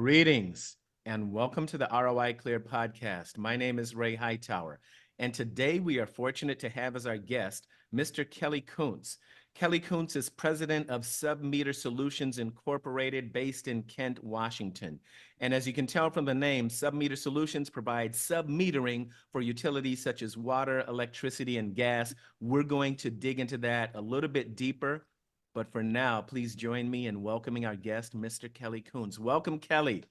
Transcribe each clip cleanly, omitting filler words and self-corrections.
Greetings and welcome to the ROI Clear podcast. My name is Ray Hightower, and today we are fortunate to have as our guest Mr. Kelly Koontz. Kelly Koontz is president of Submeter Solutions Incorporated based in Kent, Washington. And as you can tell from the name, Submeter Solutions provides submetering for utilities such as water, electricity, and gas. We're going to dig into that a little bit deeper. But for now, please join me in welcoming our guest, Mr. Kelly Koontz. Welcome, Kelly.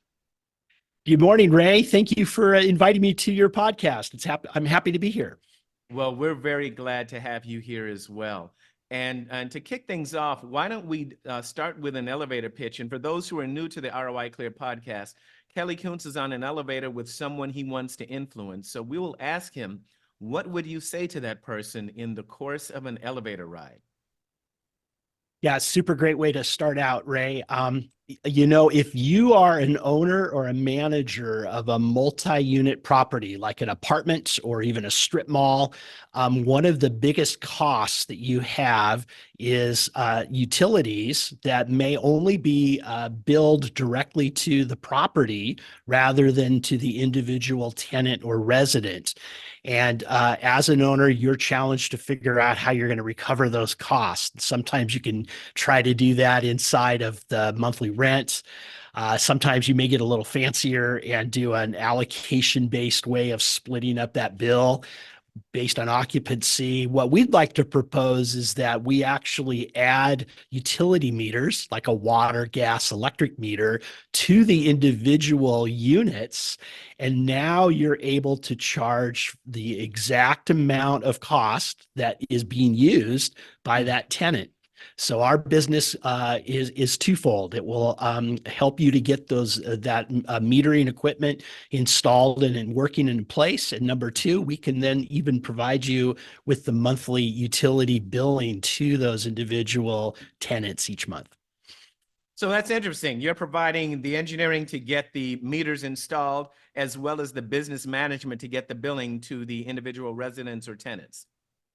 Good morning, Ray. Thank you for inviting me to your podcast. I'm happy to be here. Well, we're very glad to have you here as well. And to kick things off, why don't we start with an elevator pitch? And for those who are new to the ROI Clear podcast, Kelly Koontz is on an elevator with someone he wants to influence. So we will ask him, what would you say to that person in the course of an elevator ride? Yeah, super great way to start out, Ray. If you are an owner or a manager of a multi-unit property, like an apartment or even a strip mall, one of the biggest costs that you have is utilities that may only be billed directly to the property rather than to the individual tenant or resident. And as an owner, you're challenged to figure out how you're going to recover those costs. Sometimes you can try to do that inside of the monthly rent. Sometimes you may get a little fancier and do an allocation-based way of splitting up that bill based on occupancy. What we'd like to propose is that we actually add utility meters, like a water, gas, electric meter, to the individual units. And now you're able to charge the exact amount of cost that is being used by that tenant. So our business is twofold. It will help you to get that metering equipment installed and working in place. And number two, we can then even provide you with the monthly utility billing to those individual tenants each month. So that's interesting. You're providing the engineering to get the meters installed, as well as the business management to get the billing to the individual residents or tenants.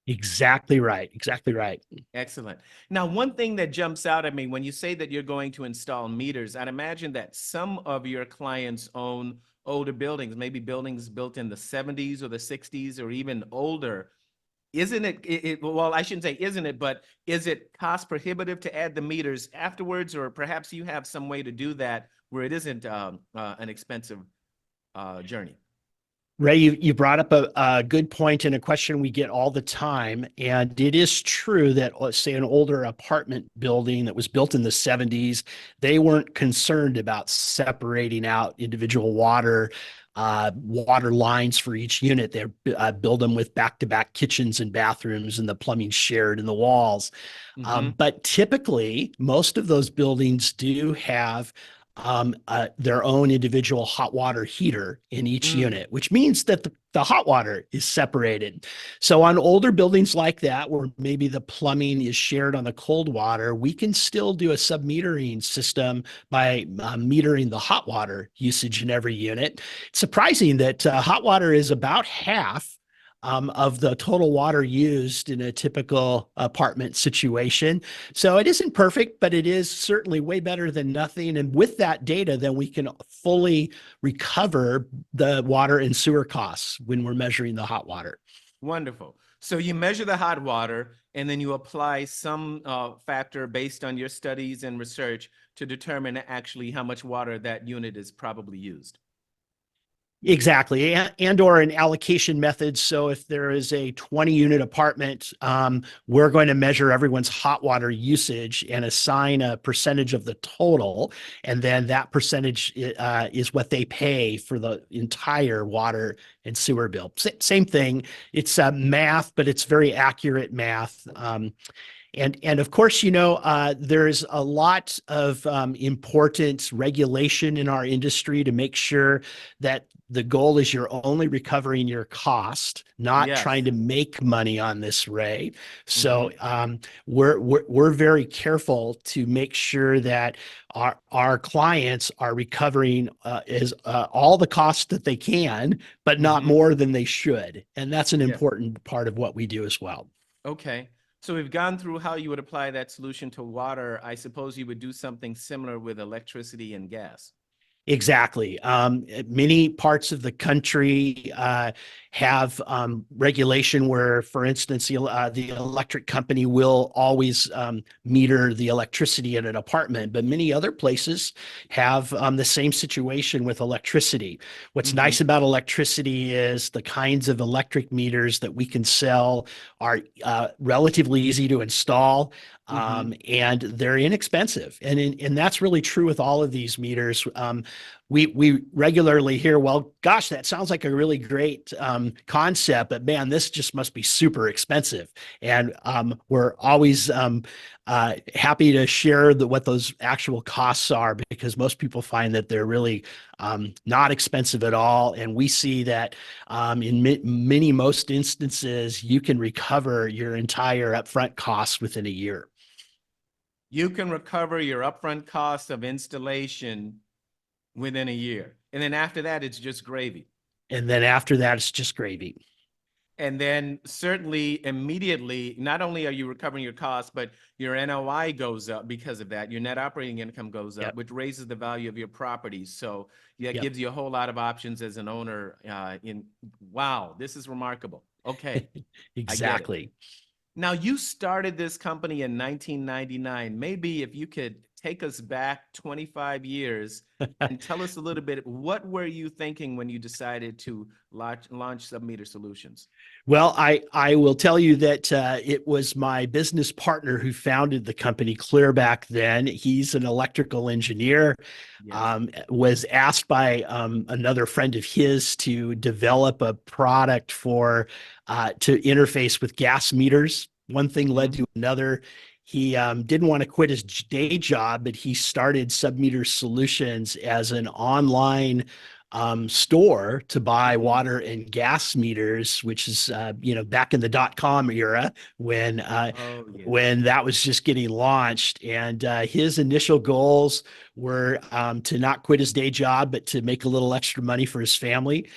Exactly right. Exactly right. Excellent. Now, one thing that jumps out at me when you say that you're going to install meters, I'd imagine that some of your clients own older buildings, maybe buildings built in the 70s or the 60s or even older. Isn't well, I shouldn't say isn't it, but is it cost prohibitive to add the meters afterwards, or perhaps you have some way to do that where it isn't an expensive journey? Ray, you brought up a good point and a question we get all the time. And it is true that, let's say, an older apartment building that was built in the 70s, they weren't concerned about separating out individual water lines for each unit. They build them with back-to-back kitchens and bathrooms, and the plumbing shared in the walls. But typically, most of those buildings do have their own individual hot water heater in each unit, which means that the hot water is separated. So on older buildings like that, where maybe the plumbing is shared on the cold water, we can still do a submetering system by metering the hot water usage in every unit. It's surprising that hot water is about half of the total water used in a typical apartment situation. So it isn't perfect, but it is certainly way better than nothing. And with that data, then we can fully recover the water and sewer costs when we're measuring the hot water. Wonderful. So you measure the hot water, and then you apply some factor based on your studies and research to determine actually how much water that unit is probably used. Exactly. And or an allocation method. So if there is a 20-unit apartment, we're going to measure everyone's hot water usage and assign a percentage of the total. And then that percentage is what they pay for the entire water and sewer bill. Same thing. It's math, but it's very accurate math. And of course, there's a lot of important regulation in our industry to make sure that the goal is you're only recovering your cost, not trying to make money on this, Ray. So we're very careful to make sure that our clients are recovering all the costs that they can, but not more than they should. And that's an important part of what we do as well. Okay. So we've gone through how you would apply that solution to water. I suppose you would do something similar with electricity and gas. Exactly. Many parts of the country have regulation where, for instance, the electric company will always meter the electricity in an apartment, but many other places have the same situation with electricity. What's Mm-hmm. nice about electricity is the kinds of electric meters that we can sell are relatively easy to install. Mm-hmm. And they're inexpensive, and that's really true with all of these meters. We regularly hear, well, gosh, that sounds like a really great concept, but man, this just must be super expensive. And we're always happy to share what those actual costs are, because most people find that they're really not expensive at all. And we see that in most instances, you can recover your entire upfront costs within a year. You can recover your upfront cost of installation within a year. And then after that, it's just gravy. And then after that, it's just gravy. And then certainly immediately, not only are you recovering your costs, but your NOI goes up because of that. Your net operating income goes up, Yep. which raises the value of your properties. So yeah, it Yep. gives you a whole lot of options as an owner. Wow, this is remarkable. Okay, I get it. Exactly. Now, you started this company in 1999. Maybe if you could take us back 25 years and tell us a little bit, what were you thinking when you decided to launch Submeter Solutions? Well, I will tell you that it was my business partner who founded the company Clear back then. He's an electrical engineer. Yes. Was asked by another friend of his to develop a product for to interface with gas meters. One thing led Mm-hmm. to another. He didn't want to quit his day job, but he started Submeter Solutions as an online store to buy Mm-hmm. water and gas meters, which is back in the .com era Oh, yes. when that was just getting launched. And his initial goals were to not quit his day job, but to make a little extra money for his family.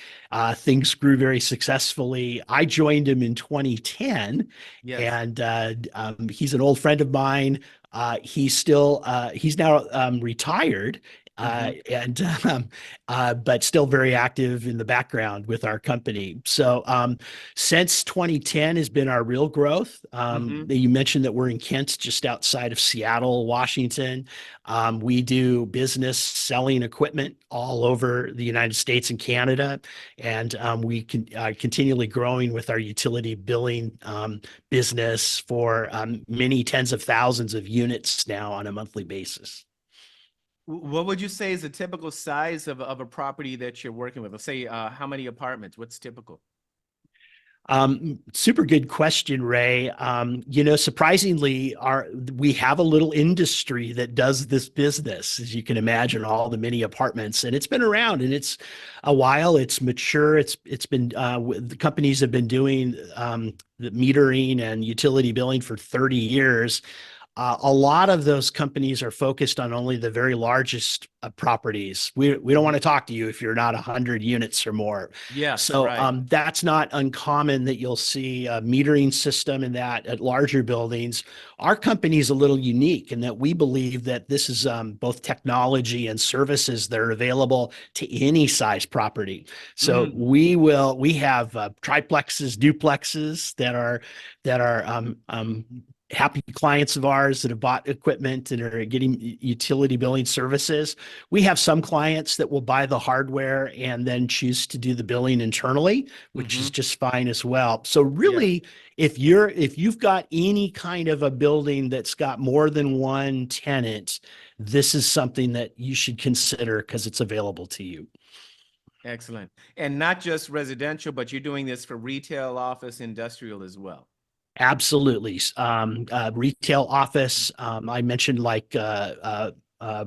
Things grew very successfully. I joined him in 2010, Yes. and he's an old friend of mine. He's now retired, Mm-hmm. and but still very active in the background with our company. So since 2010 has been our real growth. Mm-hmm. You mentioned that we're in Kent, just outside of Seattle, Washington. We do business selling equipment all over the United States and Canada, and we can continually growing with our utility billing business for many tens of thousands of units now on a monthly basis. What would you say is a typical size of a property that you're working with? Let's say, how many apartments? What's typical? Super good question, Ray. Surprisingly, we have a little industry that does this business, as you can imagine, all the mini apartments, and it's been around, and it's a while. It's mature. It's been the companies have been doing the metering and utility billing for 30 years. A lot of those companies are focused on only the very largest properties. We don't want Mm-hmm. to talk to you if you're not 100 units or more. Yes, So right. that's not uncommon that you'll see a metering system in that at larger buildings. Our company is a little unique in that we believe that this is both technology and services that are available to any size property. So Mm, we have triplexes, duplexes that are happy clients of ours that have bought equipment and are getting utility billing services. We have some clients that will buy the hardware and then choose to do the billing internally, which mm-hmm. is just fine as well. So Yes. really, if you've got any kind of a building that's got more than one tenant, this is something that you should consider because it's available to you. Excellent. And not just residential, but you're doing this for retail, office, industrial as well. Absolutely. Retail office. I mentioned like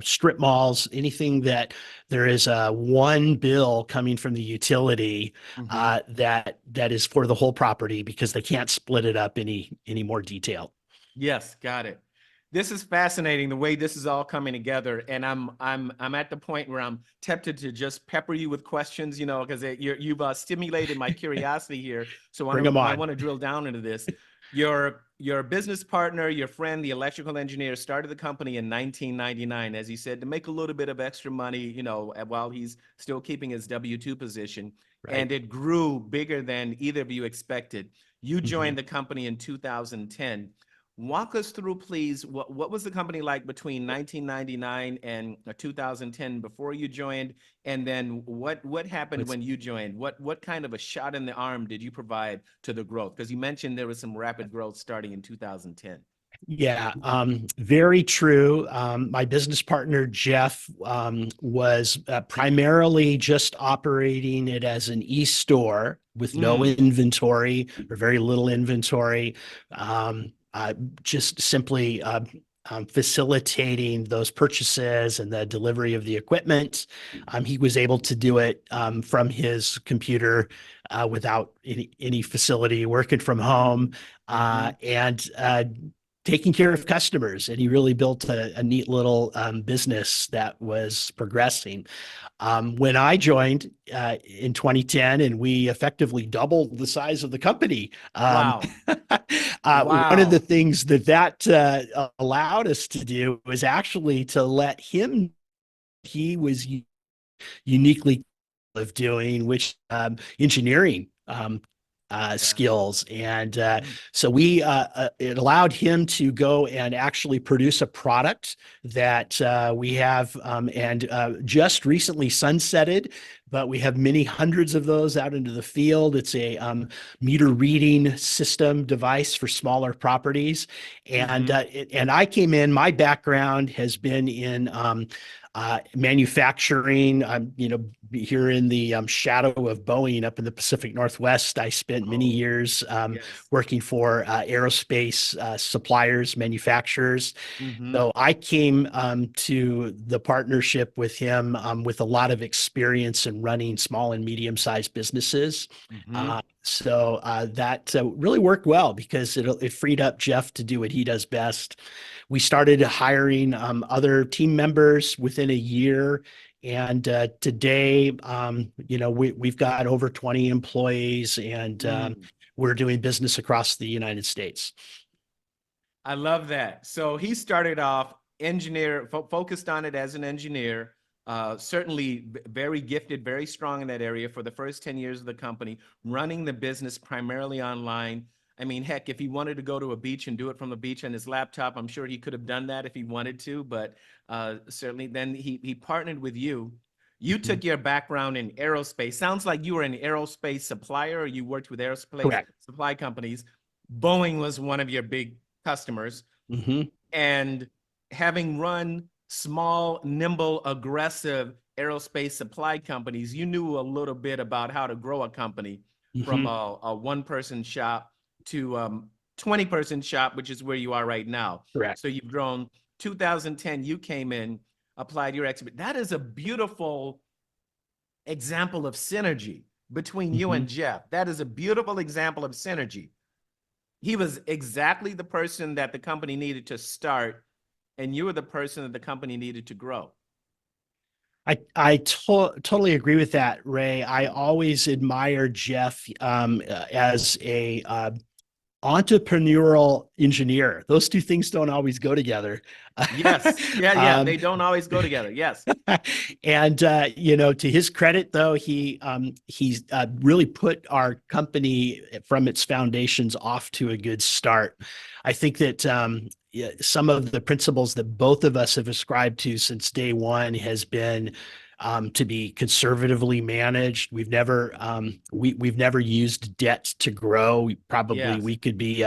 strip malls, anything that there is one bill coming from the utility Mm-hmm. that is for the whole property because they can't split it up any more detail. Yes, got it. This is fascinating the way this is all coming together, and I'm at the point where I'm tempted to just pepper you with questions, because you've stimulated my curiosity here. So Bring them I on. want to drill down into this. Your your business partner, your friend, the electrical engineer, started the company in 1999, as you said, to make a little bit of extra money, you know, while he's still keeping his W-2 position. Right. And it grew bigger than either of you expected. You Mhm. joined the company in 2010. Walk us through, please, what was the company like between 1999 and 2010 before you joined? And then what happened when you joined? What kind of a shot in the arm did you provide to the growth? Because you mentioned there was some rapid growth starting in 2010. Yeah, very true. My business partner, Jeff, was primarily just operating it as an e-store with no Mm, inventory or very little inventory, just simply facilitating those purchases and the delivery of the equipment. He was able to do it from his computer without any facility, working from home. mm-hmm. And taking care of customers. And he really built a neat little business that was progressing. When I joined in 2010, and we effectively doubled the size of the company, Wow. one of the Wow. things that allowed us to do was actually to let him, he was uniquely of doing, which engineering Yeah. skills. And Mm, so it allowed him to go and actually produce a product that we have and just recently sunsetted, but we have many hundreds of those out into the field. It's a meter reading system device for smaller properties. And, mm-hmm. and I came in, my background has been in manufacturing. I'm, here in the shadow of Boeing up in the Pacific Northwest. I spent many Oh, years yes. working for aerospace suppliers, manufacturers. Mm-hmm. So I came to the partnership with him with a lot of experience in running small and medium-sized businesses. Mm-hmm. That really worked well because it freed up Jeff to do what he does best. We started hiring other team members within a year. And today, we've got over 20 employees, and Mm. we're doing business across the United States. I love that. So he started off engineer, focused on it as an engineer, certainly very gifted, very strong in that area for the first 10 years of the company, running the business primarily online. I mean, heck, if he wanted to go to a beach and do it from the beach on his laptop, I'm sure he could have done that if he wanted to, but certainly then he partnered with you. You Mhm. took your background in aerospace. Sounds like you were an aerospace supplier or you worked with aerospace Correct. supply companies. Boeing was one of your big customers, Hmm. and having run small, nimble, aggressive aerospace supply companies, you knew a little bit about how to grow a company from Hmm. a one-person shop to 20-person shop, which is where you are right now. Correct. So you've grown. 2010, you came in, applied your expertise. That is a beautiful example of synergy between you Hmm. and Jeff. That is a beautiful example of synergy. He was exactly the person that the company needed to start, and you were the person that the company needed to grow. I totally agree with that, Ray. I always admired Jeff as a entrepreneurial engineer. Those two things don't always go together. Yes. Yeah, yeah. um, They don't always go together. Yes. and to his credit, though, he's really put our company from its foundations off to a good start. I think that yeah, some of the principles that both of us have ascribed to since day one has been to be conservatively managed. We've never used debt to grow. Yes. We could be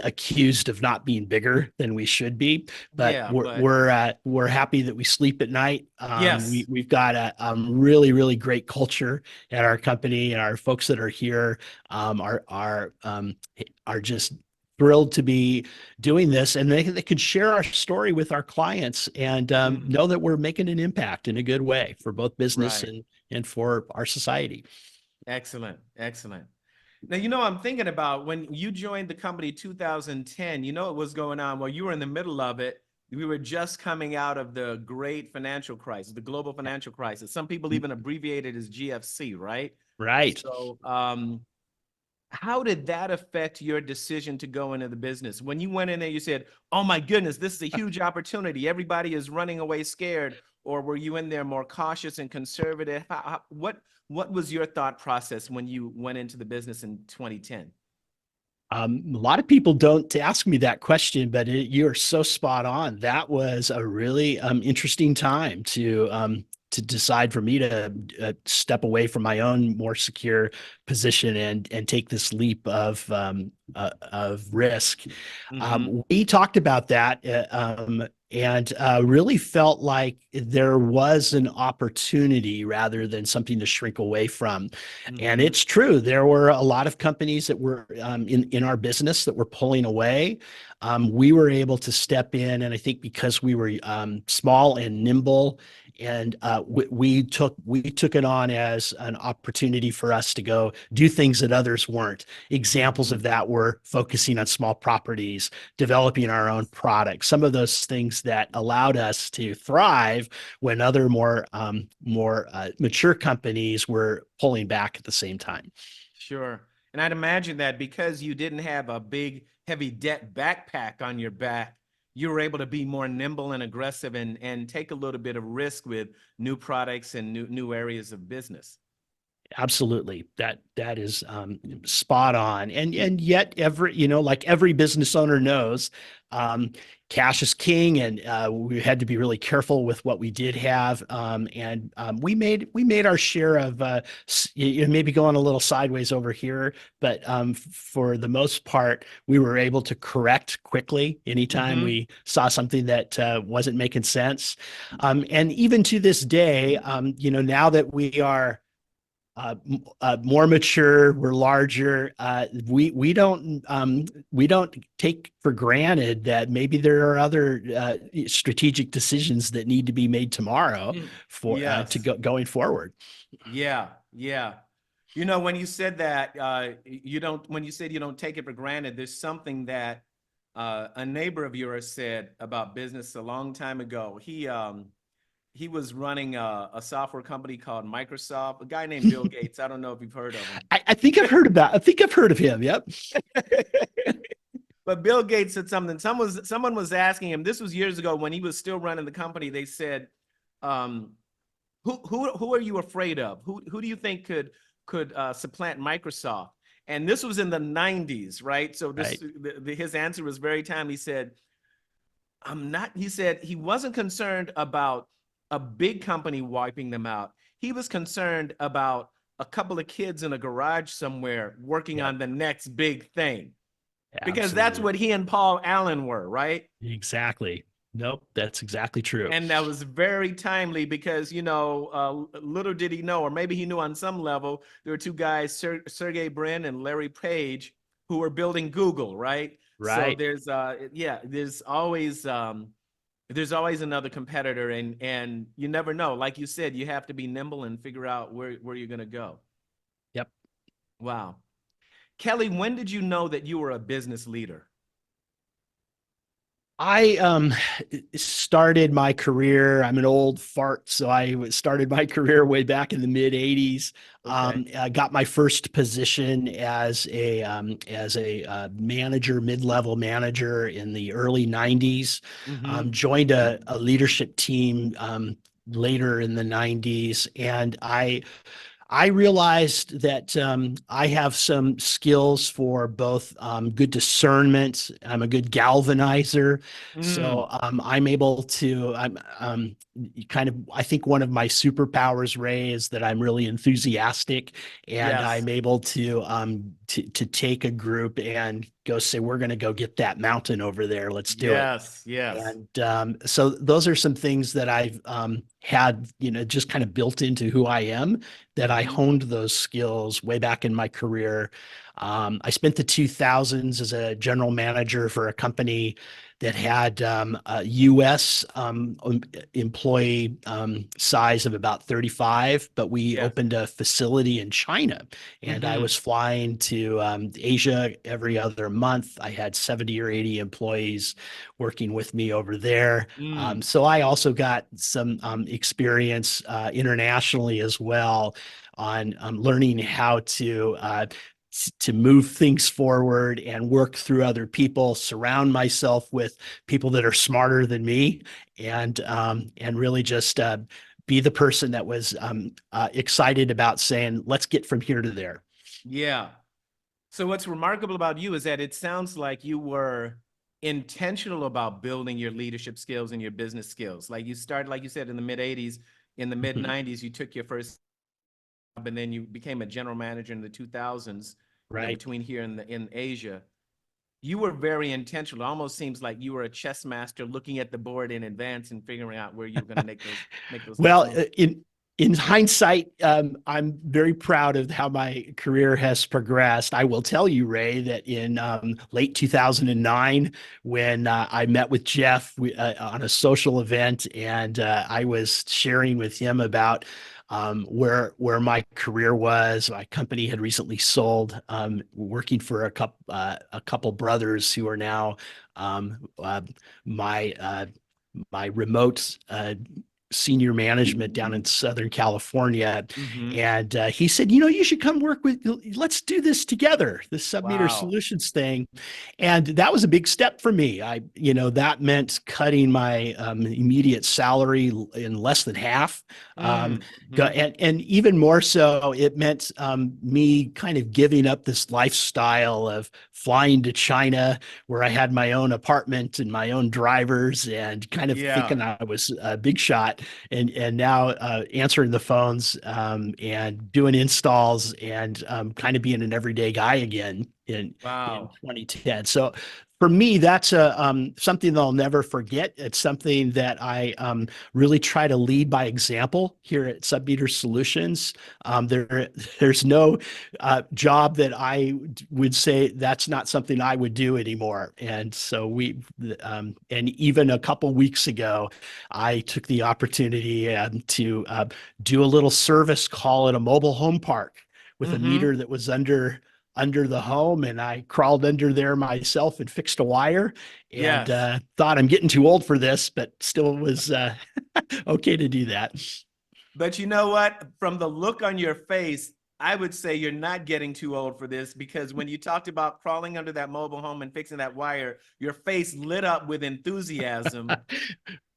accused of not being bigger than we should be, but Yeah, we're but we're uh, we're happy that we sleep at night. yes. We've got a really really great culture at our company, and our folks that are here are just thrilled to be doing this, and they could share our story with our clients and Mm, know that we're making an impact in a good way for both business right. and for our society. Excellent. Excellent. Now, I'm thinking about when you joined the company 2010, what was going on? Well, you were in the middle of it. We were just coming out of the great financial crisis, the global financial crisis. Some people even abbreviate it as GFC, right? Right. So, how did that affect your decision to go into the business? When you went in there, you said, "Oh my goodness, this is a huge opportunity. Everybody is running away scared." Or were you in there more cautious and conservative? What was your thought process when you went into the business in 2010? A lot of people don't ask me that question, but you're so spot on. That was a really interesting time to decide for me to step away from my own more secure position and take this leap of risk. Mm-hmm. We talked about that and really felt like there was an opportunity rather than something to shrink away from. And Mm-hmm. it's true, there were a lot of companies that were in our business that were pulling away. We were able to step in, and I think because we were small and nimble, and we took it on as an opportunity for us to go do things that others weren't. Examples Mm-hmm. of that were focusing on small properties, developing our own products, some of those things that allowed us to thrive when other more mature companies were pulling back at the same time. Sure. And I'd imagine that because you didn't have a big, heavy debt backpack on your back, you were able to be more nimble and aggressive and take a little bit of risk with new products and new areas of business. Absolutely. That is spot on. And yet like every business owner knows, um, cash is king, and we had to be really careful with what we did have. And we made our share of maybe going a little sideways over here, but for the most part, we were able to correct quickly anytime Mm-hmm. we saw something that wasn't making sense. And even to this day, now that we are more mature, we're larger. We don't take for granted that maybe there are other strategic decisions that need to be made tomorrow for to Yes. going forward. Yeah. Yeah. You know, when you said that, when you said you don't take it for granted, there's something that a neighbor of yours said about business a long time ago. He was running a software company called Microsoft, a guy named Bill Gates. I don't know if you've heard of him. I think I've heard about. I think I've heard of him. Yep. But Bill Gates said something. Someone was asking him. This was years ago when he was still running the company. They said, um, "Who are you afraid of? Who do you think could supplant Microsoft?" And this was in the '90s, right? So Right. his answer was very timely. He said, "I'm not." He said he wasn't concerned about a big company wiping them out. He was concerned about a couple of kids in a garage somewhere working Yep. on the next big thing, because that's Absolutely. what he and Paul Allen were, right? Exactly. Nope. That's exactly true. And that was very timely because, little did he know, or maybe he knew on some level, there were two guys, Sergey Brin and Larry Page, who were building Google, right? So Right. there's always another competitor, and you never know. Like you said, you have to be nimble and figure out where you're going to go. Yep. Wow. Kelly, when did you know that you were a business leader? I started my career. I'm an old fart, so I started my career way back in the mid '80s. Okay. I got my first position as a manager, mid-level manager in the early '90s. Mm-hmm. Joined a leadership team later in the '90s, and I realized that I have some skills for both good discernment. I'm a good galvanizer, so Mm. I'm able to. I think one of my superpowers, Ray, is that I'm really enthusiastic, and Yes. I'm able to take a group and go say, "We're going to go get that mountain over there. Let's do it." Yes. Yes. And so those are some things that I've had, just kind of built into who I am, that I Mm-hmm. honed those skills way back in my career. I spent the 2000s as a general manager for a company that had a US employee size of about 35, but we Yes. opened a facility in China, and I Mm-hmm. was flying to Asia every other month. I had 70 or 80 employees working with me over there. Mm. So I also got some experience internationally as well on learning how to to move things forward and work through other people, surround myself with people that are smarter than me, and really just be the person that was excited about saying, let's get from here to there. Yeah. So what's remarkable about you is that it sounds like you were intentional about building your leadership skills and your business skills. Like you started, like you said, in the mid 80s, in the mid Mhm. 90s, you took your first job and then you became a general manager in the 2000s, Right. between here and in Asia. You were very intentional. It almost seems like you were a chess master looking at the board in advance and figuring out where you were going to make those next Well, moves. in hindsight, I'm very proud of how my career has progressed. I will tell you, Ray, that in late 2009, when I met with Jeff on a social event, and I was sharing with him about where my career was. My company had recently sold, working for a couple brothers who are now my my remote senior management down in Southern California. Mm-hmm. And he said, you know, you should come work with, let's do this together, this Submeter Wow. Solutions thing. And that was a big step for me. That meant cutting my immediate salary in less than half. Mm-hmm. And even more so, it meant me kind of giving up this lifestyle of flying to China, where I had my own apartment and my own drivers, and kind of Yeah. thinking I was a big shot, and now answering the phones, and doing installs, and kind of being an everyday guy again in Wow. 2010. So for me, that's something that I'll never forget. It's something that I really try to lead by example here at Submeter Solutions. There's no job that I would say that's not something I would do anymore. And so and even a couple weeks ago, I took the opportunity to do a little service call at a mobile home park with a Mm-hmm. meter that was under the home, and I crawled under there myself and fixed a wire, and Yes. thought I'm getting too old for this, but still was okay to do that. But you know what? From the look on your face, I would say you're not getting too old for this, because when you talked about crawling under that mobile home and fixing that wire, your face lit up with enthusiasm.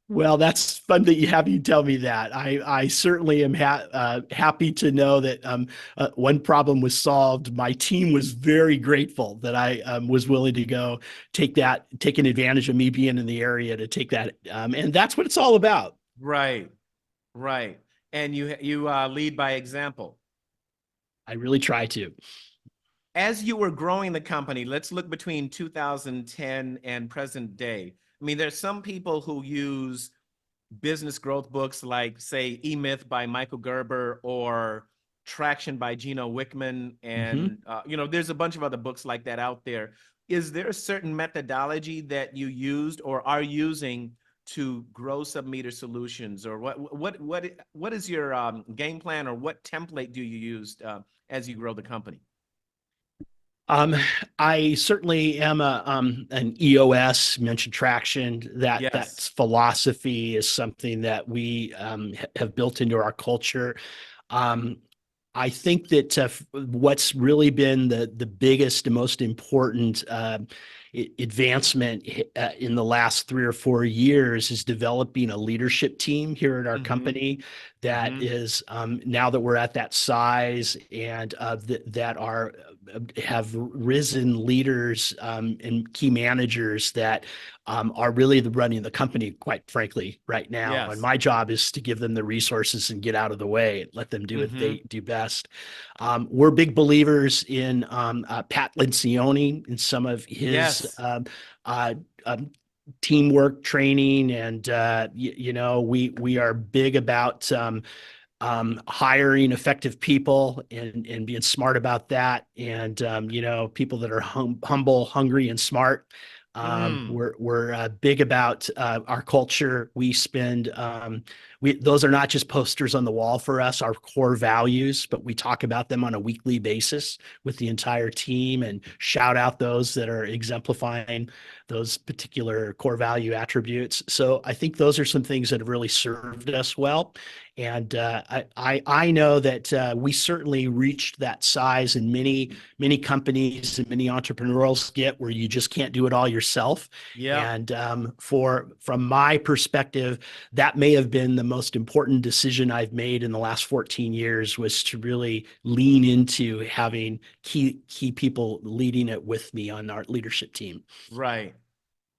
Well, that's fun that you tell me that. I certainly am happy to know that one problem was solved. My team was very grateful that I was willing to go taking advantage of me being in the area to take that. And that's what it's all about. Right, right. And you lead by example. I really try to. As you were growing the company, let's look between 2010 and present day. I mean, there's some people who use business growth books like, say, E-Myth by Michael Gerber or Traction by Gino Wickman. Mhm. And, there's a bunch of other books like that out there. Is there a certain methodology that you used or are using to grow Submeter Solutions? Or what is your game plan, or what template do you use as you grow the company? Um, I certainly am an EOS, mentioned traction. That Yes. philosophy is something that we have built into our culture. Um, I think that what's really been the biggest and most important advancement in the last 3 or 4 years is developing a leadership team here at our Mm-hmm. company that Mm-hmm. is, now that we're at that size, and that are have risen leaders, and key managers that are really running the company, quite frankly, right now. And Yes. my job is to give them the resources and get out of the way, let them do what Mm-hmm. they do best. We're big believers in Pat Lencioni and some of his Yes. uh, um, teamwork training, and we are big about hiring effective people, and being smart about that. And people that are humble, hungry, and smart. Mm. We're big about our culture. those are not just posters on the wall for us, our core values, but we talk about them on a weekly basis with the entire team and shout out those that are exemplifying those particular core value attributes. So I think those are some things that have really served us well. And I know that we certainly reached that size in many companies and many entrepreneurs get where you just can't do it all yourself. Yeah. And from my perspective, that may have been the most important decision I've made in the last 14 years, was to really lean into having key people leading it with me on our leadership team. Right.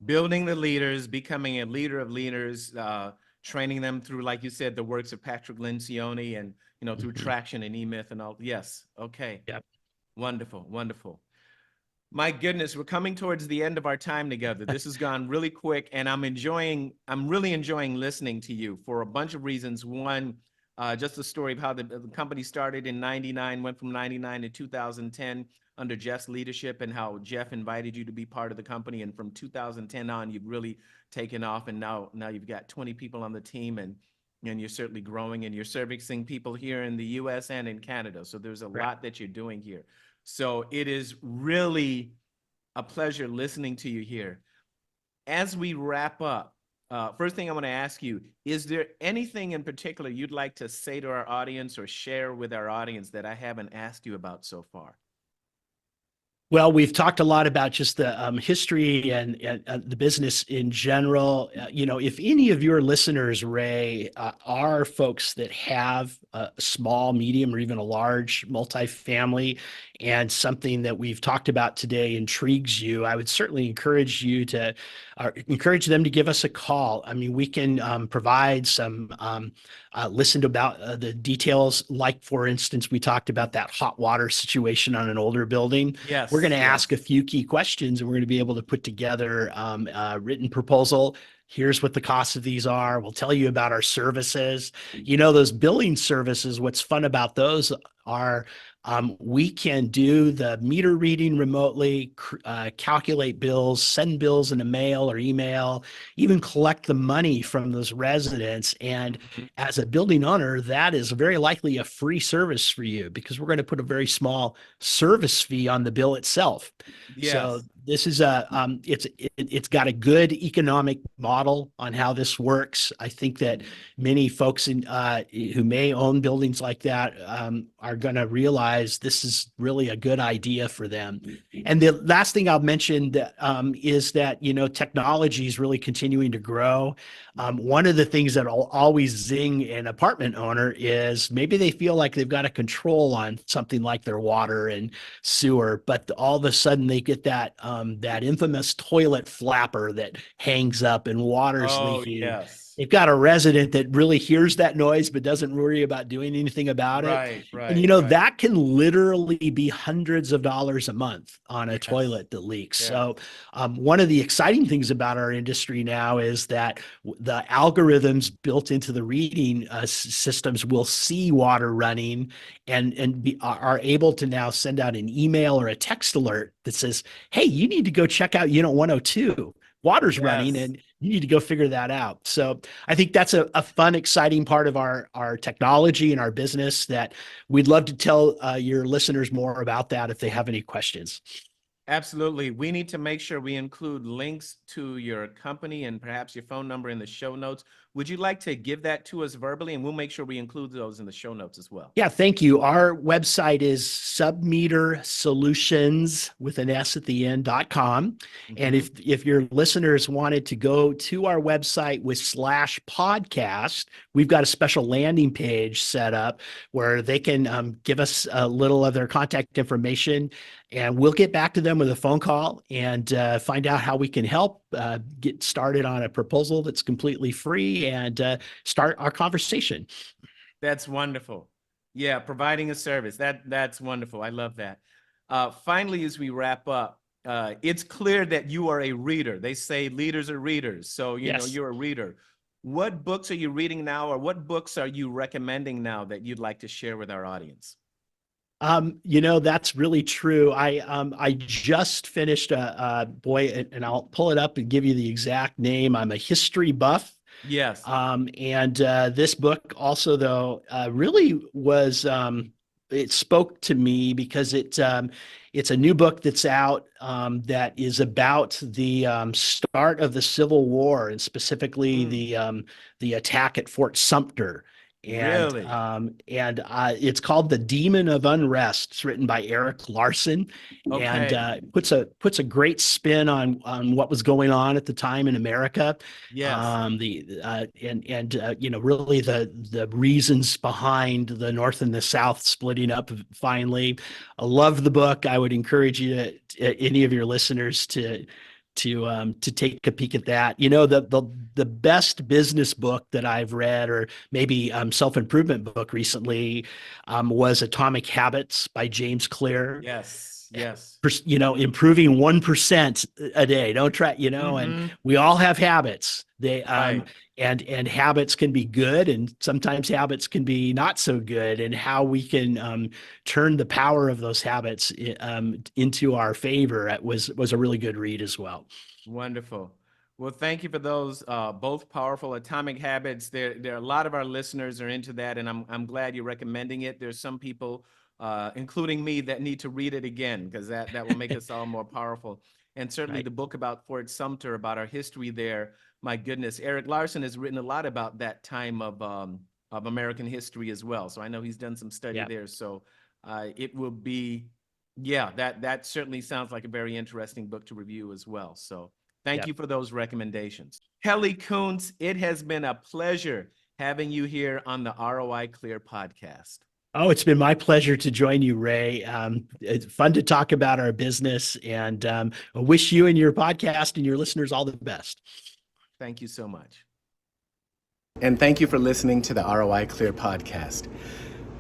Building the leaders, becoming a leader of leaders, training them through, like you said, the works of Patrick Lencioni and, through Traction and E-Myth and all. Yes. Okay. Yep. Wonderful. Wonderful. My goodness, we're coming towards the end of our time together. This has gone really quick, and I'm really enjoying listening to you for a bunch of reasons. One, just the story of how the company started in 99, went from 99 to 2010 under Jeff's leadership, and how Jeff invited you to be part of the company. And from 2010 on, you've really taken off, and now you've got 20 people on the team, and you're certainly growing, and you're servicing people here in the US and in Canada. So there's a lot that you're doing here. So it is really a pleasure listening to you here. As we wrap up, first thing I want to ask you, is there anything in particular you'd like to say to our audience or share with our audience that I haven't asked you about so far? Well, we've talked a lot about just the history and the business in general. If any of your listeners, Ray, are folks that have a small, medium, or even a large multifamily, and something that we've talked about today intrigues you, I would certainly encourage them to give us a call. I mean, we can provide some listen to about the details. Like, for instance, we talked about that hot water situation on an older building. Yes. We're going to ask a few key questions, and we're going to be able to put together a written proposal. Here's what the costs of these are. We'll tell you about our services. Those billing services, what's fun about those are we can do the meter reading remotely, calculate bills, send bills in a mail or email, even collect the money from those residents. And as a building owner, that is very likely a free service for you, because we're going to put a very small service fee on the bill itself. Yes. So this is it's got a good economic model on how this works. I think that many folks who may own buildings like that are going to realize this is really a good idea for them. And the last thing I'll mention is that technology is really continuing to grow. One of the things that will always zing an apartment owner is maybe they feel like they've got a control on something like their water and sewer, but all of a sudden they get that infamous toilet flapper that hangs up and water's leaking. Yes. They've got a resident that really hears that noise but doesn't worry about doing anything about it. And that can literally be hundreds of dollars a month on a toilet that leaks. So one of the exciting things about our industry now is that the algorithms built into the reading systems will see water running and are able to now send out an email or a text alert that says, hey, you need to go check out unit 102. Water's running and you need to go figure that out. So I think that's a fun, exciting part of our technology and our business that we'd love to tell your listeners more about that if they have any questions. Absolutely. We need to make sure we include links to your company and perhaps your phone number in the show notes. Would you like to give that to us verbally? And we'll make sure we include those in the show notes as well. Yeah, thank you. Our website is Submeter Solutions with an S at the end.com. And if your listeners wanted to go to our website with /podcast, we've got a special landing page set up where they can give us a little of their contact information, and we'll get back to them with a phone call and find out how we can help get started on a proposal that's completely free and start our conversation. That's wonderful. Yeah, providing a service. That's wonderful. I love that. Finally, as we wrap up, it's clear that you are a reader. They say leaders are readers. So, you know, you're a reader. What books are you reading now, or what books are you recommending now that you'd like to share with our audience? That's really true. I just finished and I'll pull it up and give you the exact name. I'm a history buff. Yes. And this book also, though, really was it spoke to me because it's a new book that's out that is about the start of the Civil War and specifically Mm, the attack at Fort Sumter. really? And it's called The Demon of Unrest. It's written by Eric Larson, and Okay. puts a great spin on what was going on at the time in America. Yes. The and You know, really the reasons behind the North and the South splitting up finally. I love the book. I would encourage you any of your listeners to take a peek at that. You know, the best business book that I've read, or maybe self-improvement book recently, was Atomic Habits by James Clear. Yes. Yes. You know, improving 1% a day. Don't try, you know, and Mm-hmm. we all have habits. Right. And habits can be good, and sometimes habits can be not so good, and how we can turn the power of those habits into our favor. It was a really good read as well. Wonderful. Well, thank you for those both powerful Atomic Habits. There are a lot of our listeners are into that, and I'm glad you're recommending it. There's some people, including me, that need to read it again because that will make us all more powerful. And certainly Right. the book about Fort Sumter, about our history there. My goodness, Eric Larson has written a lot about that time of American history as well. So I know he's done some study Yeah. there. So it will be, yeah, that certainly sounds like a very interesting book to review as well. So thank Yeah. you for those recommendations. Kelly Koontz, it has been a pleasure having you here on the ROI Clear podcast. Oh, it's been my pleasure to join you, Ray. It's fun to talk about our business, and I wish you and your podcast and your listeners all the best. Thank you so much. And thank you for listening to the ROI Clear podcast.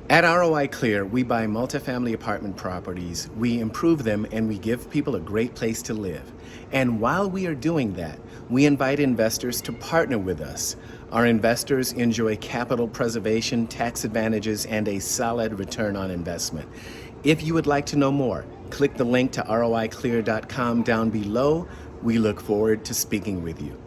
At ROI Clear, we buy multifamily apartment properties, we improve them, and we give people a great place to live. And while we are doing that, we invite investors to partner with us. Our investors enjoy capital preservation, tax advantages, and a solid return on investment. If you would like to know more, click the link to roiclear.com down below. We look forward to speaking with you.